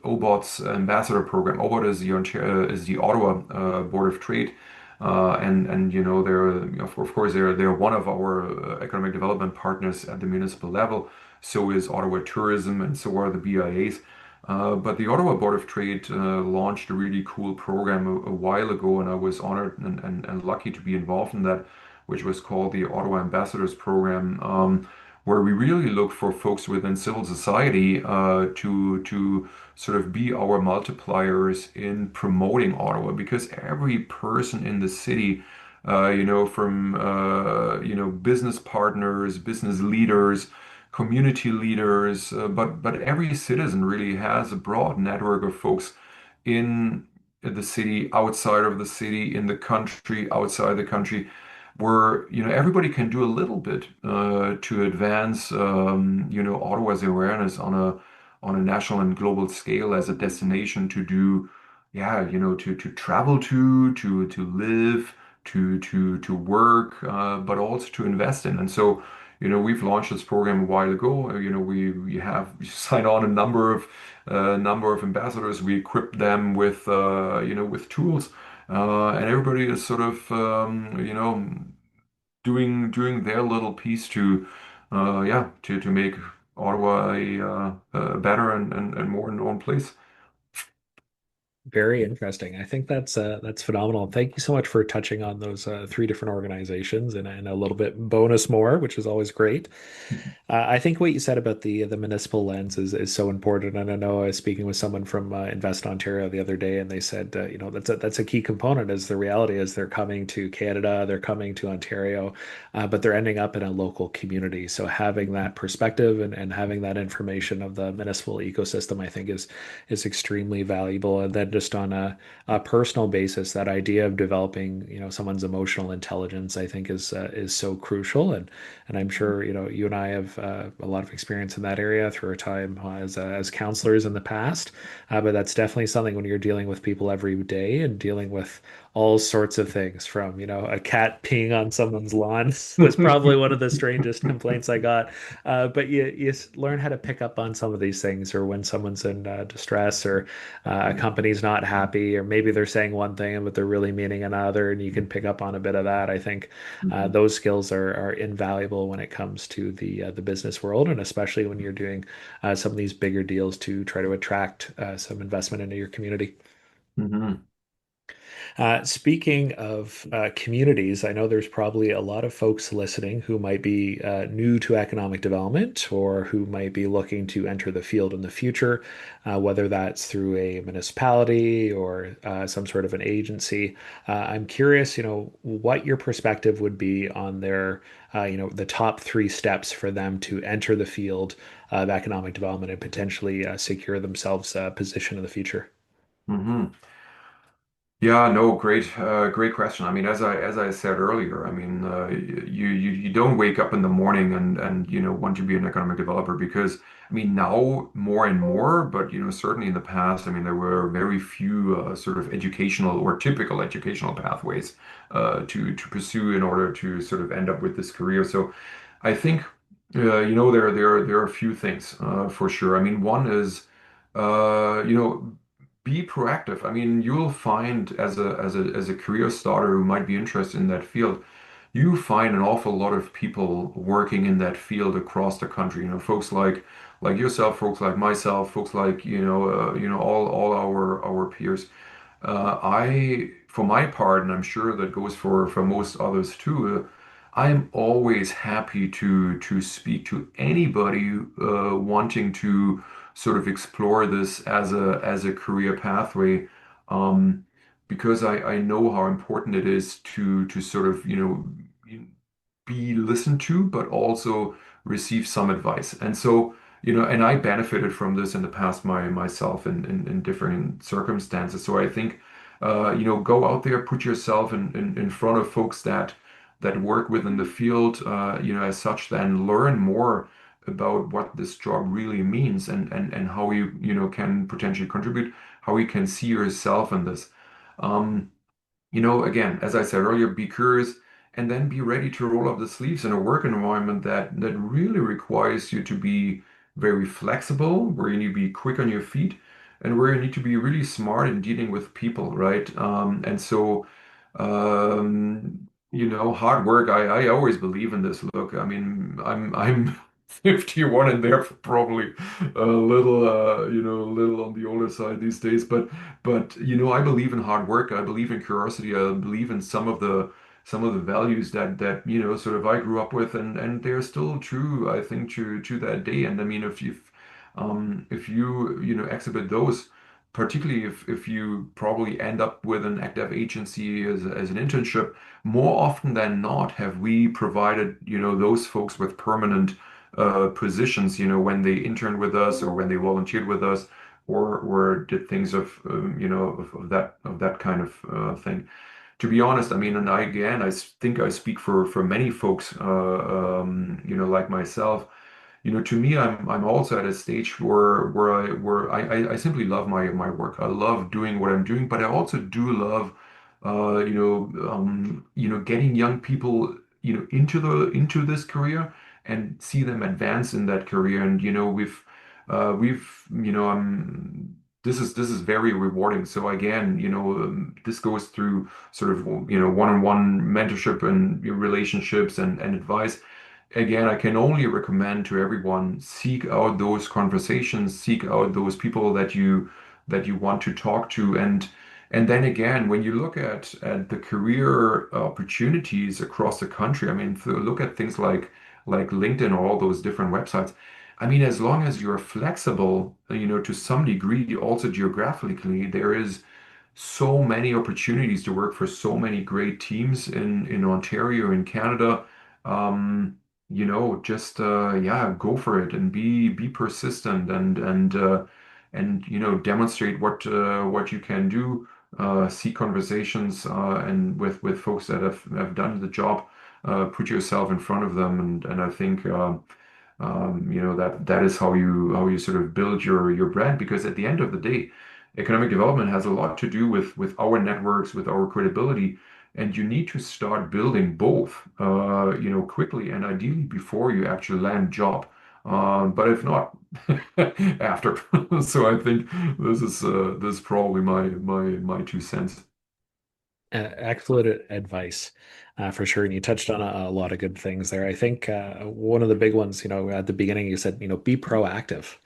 B: OBOT's ambassador program. OBOT is the Ottawa Board of Trade, and they're of course they're one of our economic development partners at the municipal level. So is Ottawa Tourism, and so are the BIAs. But the Ottawa Board of Trade launched a really cool program a while ago, and I was honored and lucky to be involved in that, which was called the Ottawa Ambassadors Program, where we really look for folks within civil society to sort of be our multipliers in promoting Ottawa, because every person in the city, from business partners, business leaders, community leaders, but every citizen really has a broad network of folks in the city, outside of the city, in the country, outside the country, where everybody can do a little bit to advance Ottawa's awareness on a national and global scale as a destination to do, yeah, to travel to live, to work, but also to invest in. And so, we've launched this program a while ago. We have signed on a number of ambassadors. We equip them with tools, and everybody is sort of doing their little piece to yeah, to make Ottawa a better and more known place.
A: Very interesting. I think that's phenomenal. Thank you so much for touching on those three different organizations and a little bit bonus more, which is always great. I think what you said about the municipal lens is so important. And I know I was speaking with someone from Invest Ontario the other day, and they said, that's a key component. Is the reality is they're coming to Canada, they're coming to Ontario, but they're ending up in a local community. So having that perspective and having that information of the municipal ecosystem, I think is extremely valuable. And then just on a personal basis, that idea of developing, someone's emotional intelligence, I think is so crucial. And I'm sure, you and I have a lot of experience in that area through our time as counselors in the past. But that's definitely something when you're dealing with people every day and dealing with all sorts of things from, a cat peeing on someone's lawn was probably one of the strangest complaints I got. But you learn how to pick up on some of these things, or when someone's in distress, or a company's not happy, or maybe they're saying one thing but they're really meaning another, and you can pick up on a bit of that. I think those skills are invaluable when it comes to the business world, and especially when you're doing some of these bigger deals to try to attract some investment into your community.
B: Mhm.
A: Speaking of communities, I know there's probably a lot of folks listening who might be new to economic development or who might be looking to enter the field in the future, whether that's through a municipality or some sort of an agency. I'm curious, what your perspective would be on the top three steps for them to enter the field of economic development and potentially secure themselves a position in the future.
B: Hmm. Yeah, no, great question. I mean, as I said earlier, I mean, you don't wake up in the morning and want to be an economic developer because I mean now more and more, but certainly in the past, I mean there were very few sort of educational or typical educational pathways to pursue in order to sort of end up with this career. So I think there are a few things for sure. I mean, one is be proactive. I mean, you'll find as a career starter who might be interested in that field, you find an awful lot of people working in that field across the country. Folks like yourself, folks like myself, folks like all our peers. For my part, and I'm sure that goes for most others too, I'm always happy to speak to anybody wanting to sort of explore this as a career pathway, um, because I know how important it is to sort of be listened to, but also receive some advice. And so, and I benefited from this in the past myself in different circumstances. So I think, go out there, put yourself in front of folks that work within the field, as such, then learn more about what this job really means and how you can potentially contribute, how you can see yourself in this. Um, again, as I said earlier, be curious and then be ready to roll up the sleeves in a work environment that really requires you to be very flexible, where you need to be quick on your feet, and where you need to be really smart in dealing with people, right? And so, hard work. I always believe in this. Look, I mean, I'm 51 and therefore probably a little on the older side these days, but I believe in hard work. I believe in curiosity. I believe in some of the values that sort of I grew up with, and they're still true. I think to that day. And I mean, if you exhibit those, particularly if you probably end up with an active agency as an internship, more often than not, have we provided those folks with permanent positions. When they interned with us or when they volunteered with us or did things of that kind of thing. To be honest, I mean, and I think I speak for many folks, like myself. To me, I'm also at a stage where I simply love my work. I love doing what I'm doing, but I also do love, getting young people, into this career and see them advance in that career. And we've this is very rewarding. So again, this goes through sort of one-on-one mentorship and relationships and advice. Again, I can only recommend to everyone, seek out those conversations, seek out those people that you want to talk to. And then again, when you look at the career opportunities across the country, I mean, look at things like LinkedIn or all those different websites. I mean, as long as you're flexible, to some degree, also geographically, there is so many opportunities to work for so many great teams in Ontario, in Canada. Just yeah, go for it and be persistent and demonstrate what you can do. See conversations and with folks that have done the job. Put yourself in front of them, and I think that is how you sort of build your brand, because at the end of the day, economic development has a lot to do with our networks, with our credibility, and you need to start building both, quickly and ideally before you actually land a job. But if not, after. So I think this is probably my 2 cents.
A: Excellent advice, for sure. And you touched on a lot of good things there. I think one of the big ones, at the beginning, you said, be proactive.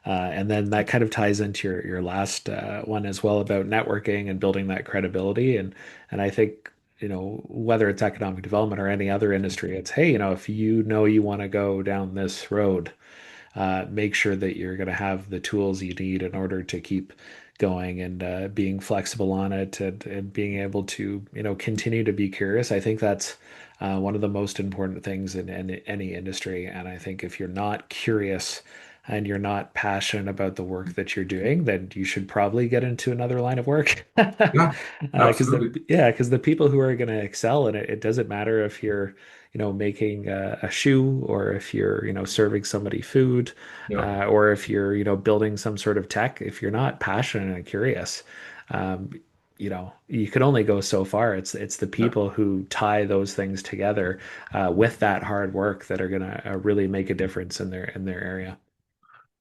A: And then that kind of ties into your last one as well about networking and building that credibility. And I think, whether it's economic development or any other industry, it's, hey, if you know you want to go down this road, make sure that you're going to have the tools you need in order to keep going and being flexible on it and being able to, continue to be curious. I think that's one of the most important things in any industry. And I think if you're not curious and you're not passionate about the work that you're doing, then you should probably get into another line of work.
B: Yeah,
A: Because
B: absolutely.
A: the people who are going to excel, and it doesn't matter if you're making a shoe, or if you're, serving somebody food,
B: Yeah.
A: or if you're, building some sort of tech. If you're not passionate and curious, um, you can only go so far. It's the
B: Yeah.
A: people who tie those things together with that hard work that are gonna really make a difference in their area.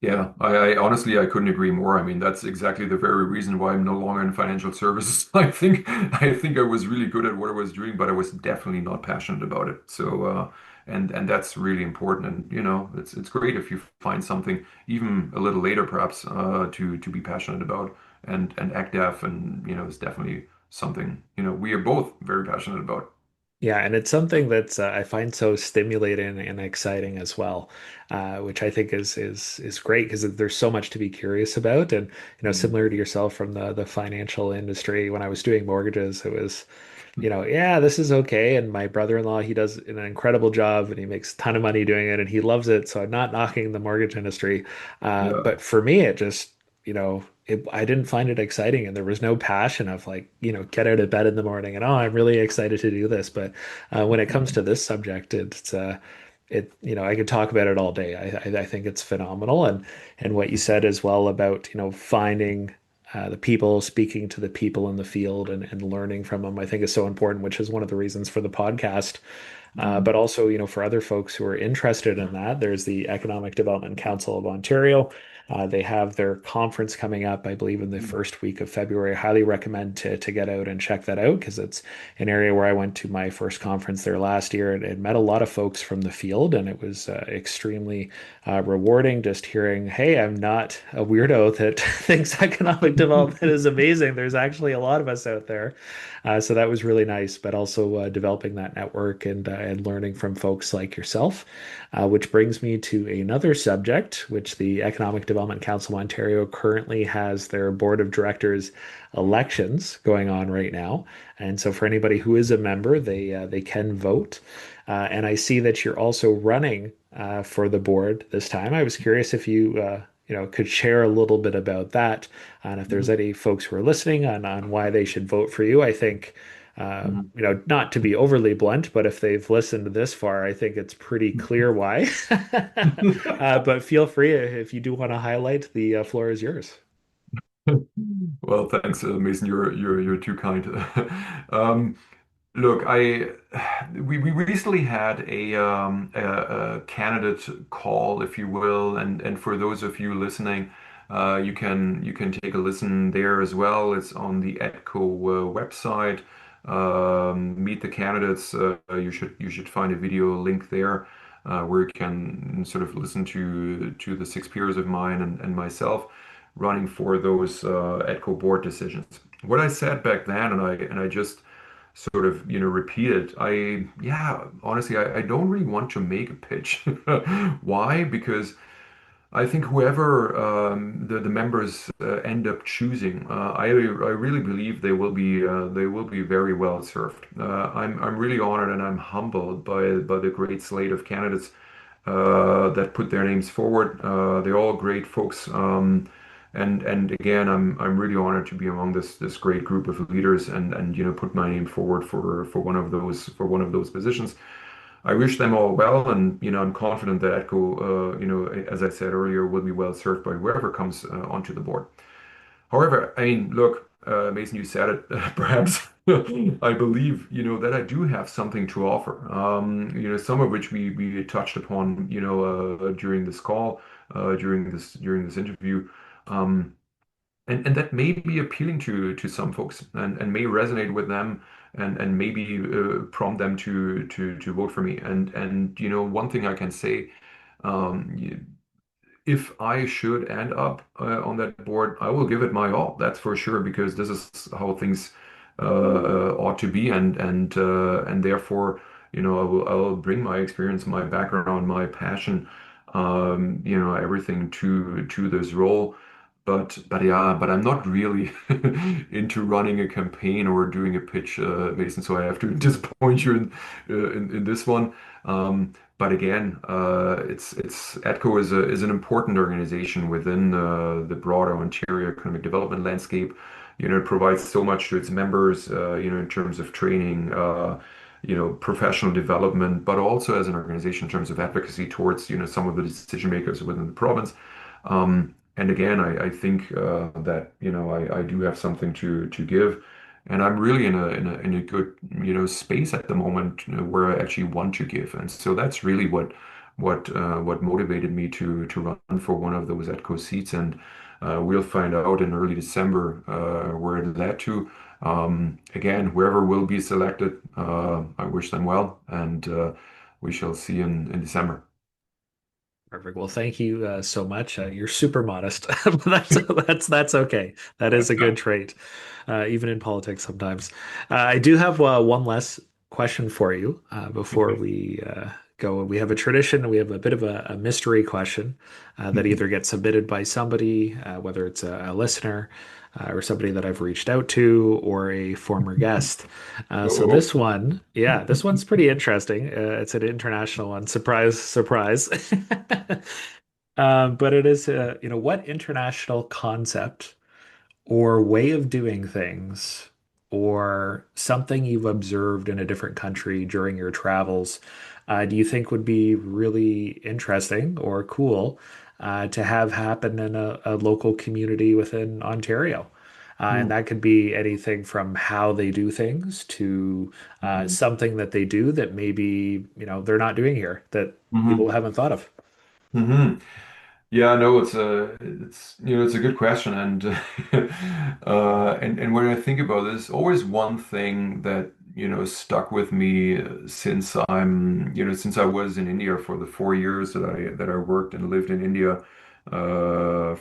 B: Yeah, I honestly I couldn't agree more. I mean, that's exactly the very reason why I'm no longer in financial services. I think I was really good at what I was doing, but I was definitely not passionate about it. So and that's really important. And it's great if you find something even a little later, perhaps to be passionate about. And EcDev and is definitely something we are both very passionate about.
A: Yeah, and it's something that's I find so stimulating and exciting as well, which I think is great because there's so much to be curious about. And
B: Mm.
A: similar to yourself from the financial industry, when I was doing mortgages, it was, yeah, this is okay. And my brother-in-law, he does an incredible job and he makes a ton of money doing it and he loves it. So I'm not knocking the mortgage industry,
B: Yeah.
A: but for me, it just I didn't find it exciting, and there was no passion of, like, get out of bed in the morning and, oh, I'm really excited to do this. But when it comes to this subject, I could talk about it all day. I think it's phenomenal, and what you said as well about finding the people, speaking to the people in the field, and learning from them, I think is so important, which is one of the reasons for the podcast. But
B: Mm.
A: also, for other folks who are interested in that, there's the Economic Development Council of Ontario. They have their conference coming up, I believe, in the first week of February. I highly recommend to get out and check that out because it's an area where I went to my first conference there last year and met a lot of folks from the field, and it was extremely rewarding just hearing, hey, I'm not a weirdo that thinks economic development is amazing. There's actually a lot of us out there. So that was really nice, but also developing that network and learning from folks like yourself, which brings me to another subject, which the Economic Development Council of Ontario currently has their board of directors elections going on right now. And so for anybody who is a member, they can vote. And I see that you're also running for the board this time. I was curious if you could share a little bit about that, and if there's any folks who are listening on why they should vote for you. I think,
B: Mhm.
A: not to be overly blunt, but if they've listened this far, I think it's pretty clear why. But feel free if you do want to highlight, the floor is yours.
B: Well, thanks, Mason. You're too kind. Um, Look, we recently had a candidate call, if you will, and for those of you listening, you can take a listen there as well. It's on the EDCO website. Meet the candidates. You should find a video link there where you can sort of listen to the six peers of mine and myself running for those EDCO board decisions. What I said back then, and I just sort of repeated. Yeah, honestly, I don't really want to make a pitch. Why? Because I think whoever the members end up choosing, I really believe they will be very well served. I'm really honored and I'm humbled by the great slate of candidates that put their names forward. They're all great folks. And again, I'm really honored to be among this great group of leaders and put my name forward for one of those positions. I wish them all well, and I'm confident that EDCO, as I said earlier, will be well served by whoever comes onto the board. However, I mean, look, Mason, you said it. Perhaps I believe, that I do have something to offer. Some of which we touched upon, during this call, during this interview. Um, and that may be appealing to some folks and may resonate with them and maybe prompt them to vote for me. And one thing I can say, um, if I should end up on that board, I will give it my all. That's for sure, because this is how things ought to be, and therefore, I will bring my experience, my background, my passion, everything to this role. But yeah, but I'm not really into running a campaign or doing a pitch, Mason. So I have to disappoint you in this one. But again, it's EDCO is an important organization within the broader Ontario economic development landscape. It provides so much to its members, in terms of training, professional development, but also as an organization in terms of advocacy towards, some of the decision makers within the province. And again, I think that I do have something to give, and I'm really in a good space at the moment, where I actually want to give, and so that's really what motivated me to run for one of those EDCO seats, and we'll find out in early December where it led to. Again, whoever will be selected, I wish them well, and we shall see in December.
A: Perfect. Well, thank you so much. You're super modest, but that's okay. That is a good trait, even in politics sometimes. I do have one last question for you before
B: Okay.
A: we go. We have a tradition. We have a bit of a mystery question that either gets submitted by somebody, whether it's a listener or somebody that I've reached out to, or a former guest. So
B: Oh.
A: this one, yeah, this one's pretty interesting. It's an international one. Surprise, surprise. But it is, what international concept or way of doing things or something you've observed in a different country during your travels, do you think would be really interesting or cool to have happen in a local community within Ontario? And
B: Hmm.
A: that could be anything from how they do things to
B: Mhm.
A: something that they do that maybe, they're not doing here that people
B: Mhm.
A: haven't thought of.
B: Mhm. Yeah, no, it's a good question, and and when I think about this, always one thing that stuck with me since I was in India for the 4 years that I worked and lived in India,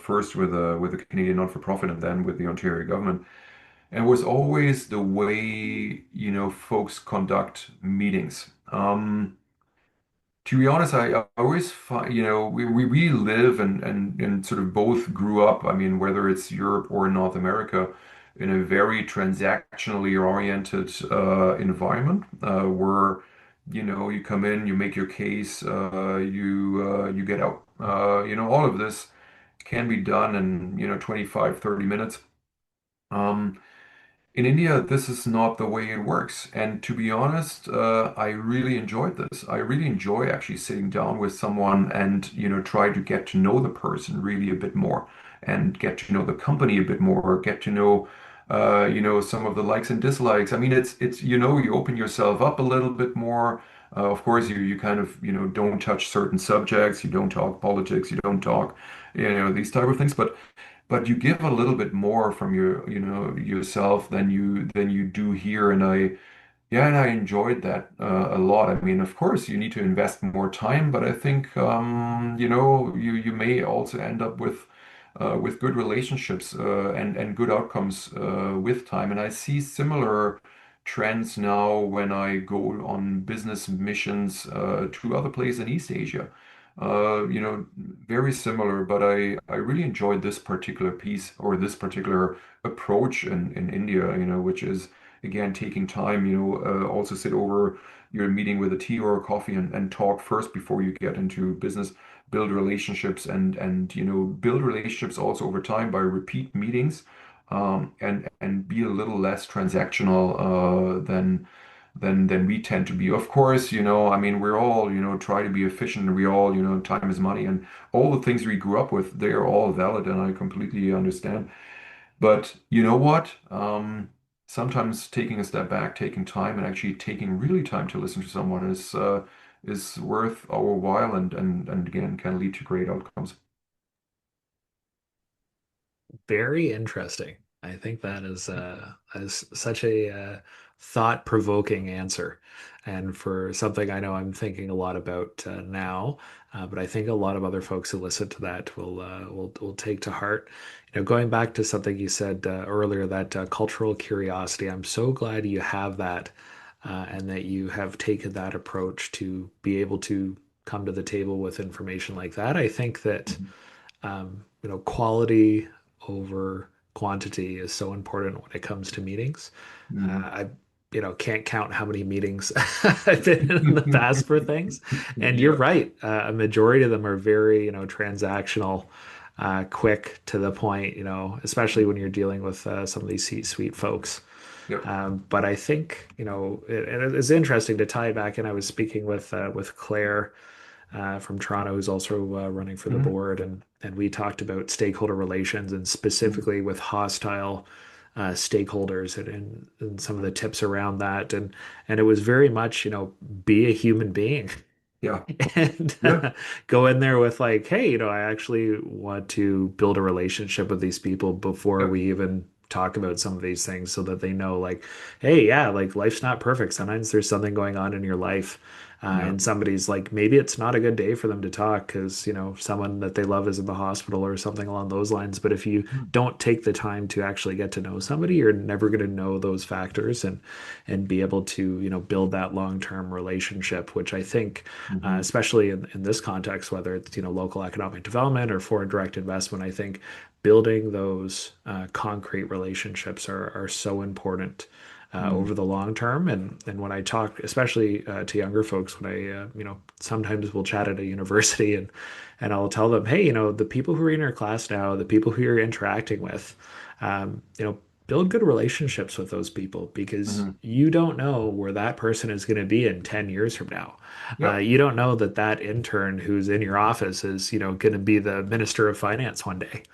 B: first with a Canadian not-for-profit and then with the Ontario government, and was always the way folks conduct meetings. To be honest, I always find, we live and sort of both grew up, I mean, whether it's Europe or North America, in a very transactionally oriented environment, where, you come in, you make your case, you get out. All of this can be done in, 25, 30 minutes. Um, in India, this is not the way it works. And to be honest, I really enjoyed this. I really enjoy actually sitting down with someone and, try to get to know the person really a bit more and get to know the company a bit more, get to know, some of the likes and dislikes. I mean, it's, you open yourself up a little bit more. Of course, you kind of, don't touch certain subjects. You don't talk politics. You don't talk, these type of things. But you give a little bit more from yourself than you do here, and I enjoyed that a lot. I mean, of course, you need to invest more time, but I think you may also end up with good relationships and good outcomes with time. And I see similar trends now when I go on business missions to other places in East Asia. Very similar, but I really enjoyed this particular piece or this particular approach in India, which is again taking time, also sit over your meeting with a tea or a coffee and talk first before you get into business, build relationships and build relationships also over time by repeat meetings, and be a little less transactional than we tend to be. Of course, I mean, we're all, try to be efficient. We all, time is money, and all the things we grew up with, they are all valid, and I completely understand. But you know what? Sometimes taking a step back, taking time, and actually taking really time to listen to someone is worth our while, and again can lead to great outcomes.
A: Very interesting. I think that is such a thought-provoking answer. And for something I know I'm thinking a lot about now, but I think a lot of other folks who listen to that will take to heart. Going back to something you said earlier, that cultural curiosity. I'm so glad you have that, and that you have taken that approach to be able to come to the table with information like that. I think that
B: Mhm.
A: quality over quantity is so important when it comes to meetings.
B: Mhm.
A: I, can't count how many meetings I've been in the past for things. And you're
B: Yeah,
A: right. A majority of them are very, transactional, quick to the point, especially when you're dealing with some of these C-suite folks.
B: yep.
A: But I think, and it's interesting to tie it back in. I was speaking with Claire from Toronto, who's also running for the
B: Mhm.
A: board, and we talked about stakeholder relations and
B: Mhm.
A: specifically with hostile stakeholders and some of the tips around that, and it was very much be a human being
B: Yeah,
A: and
B: yeah,
A: go in there with like, hey, I actually want to build a relationship with these people before
B: yeah,
A: we even talk about some of these things so that they know like, hey, yeah, like life's not perfect. Sometimes there's something going on in your life.
B: yeah.
A: And somebody's like, maybe it's not a good day for them to talk because, someone that they love is in the hospital or something along those lines. But if you
B: Mhm.
A: don't take the time to actually get to know somebody, you're never going to know those factors and be able to, build that long-term relationship, which I think
B: Mhm.
A: especially in this context, whether it's local economic development or foreign direct investment, I think building those concrete relationships are so important
B: Mhm.
A: over the long term. And when I talk, especially to younger folks, when I sometimes we'll chat at a university and I'll tell them, hey, the people who are in your class now, the people who you're interacting with, build good relationships with those people because
B: Mhm.
A: you don't know where that person is going to be in 10 years from now.
B: Yeah,
A: You don't know that that intern who's in your office is, going to be the minister of finance one day,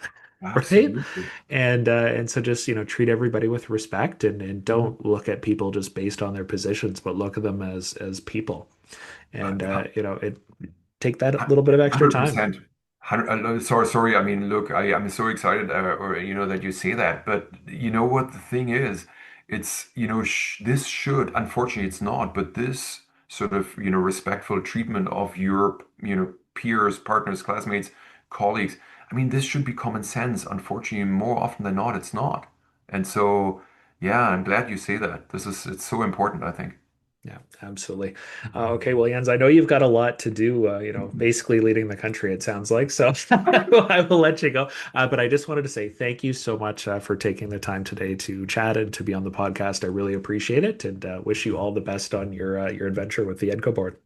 A: right?
B: absolutely.
A: And so just, treat everybody with respect and
B: Mhm.
A: don't look at people just based on their positions, but look at them as people. And it take that little bit of extra time.
B: 100%. Sorry. I mean, look, I'm so excited, or that you say that. But you know what the thing is? It's this should, unfortunately, it's not. But this sort of respectful treatment of your peers, partners, classmates, colleagues. I mean, this should be common sense. Unfortunately, more often than not, it's not. And so, yeah, I'm glad you say that. It's so important, I think.
A: Yeah, absolutely. Okay, well, Jens, I know you've got a lot to do, basically leading the country, it sounds like. So I will let you go. But I just wanted to say thank you so much for taking the time today to chat and to be on the podcast. I really appreciate it and wish you all the best on your adventure with the EDCO board.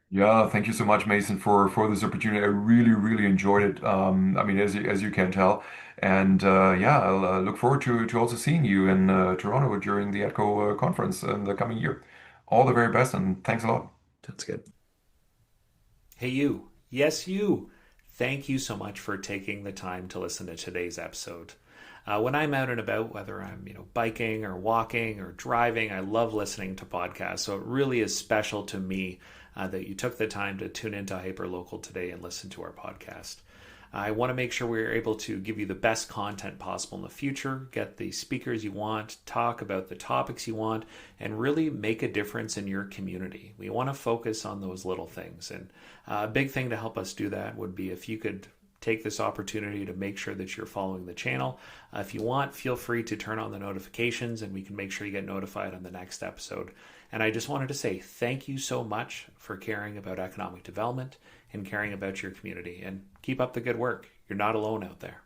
B: Yeah, thank you so much, Mason, for this opportunity. I really, really enjoyed it. I mean, as you can tell, and yeah, I'll look forward to also seeing you in Toronto during the ETCO conference in the coming year. All the very best, and thanks a lot.
A: Sounds good. Hey, you. Yes, you. Thank you so much for taking the time to listen to today's episode. When I'm out and about, whether I'm biking or walking or driving, I love listening to podcasts. So it really is special to me that you took the time to tune into Hyperlocal today and listen to our podcast. I want to make sure we're able to give you the best content possible in the future, get the speakers you want, talk about the topics you want, and really make a difference in your community. We want to focus on those little things. And a big thing to help us do that would be if you could take this opportunity to make sure that you're following the channel. If you want, feel free to turn on the notifications and we can make sure you get notified on the next episode. And I just wanted to say thank you so much for caring about economic development and caring about your community. And keep up the good work. You're not alone out there.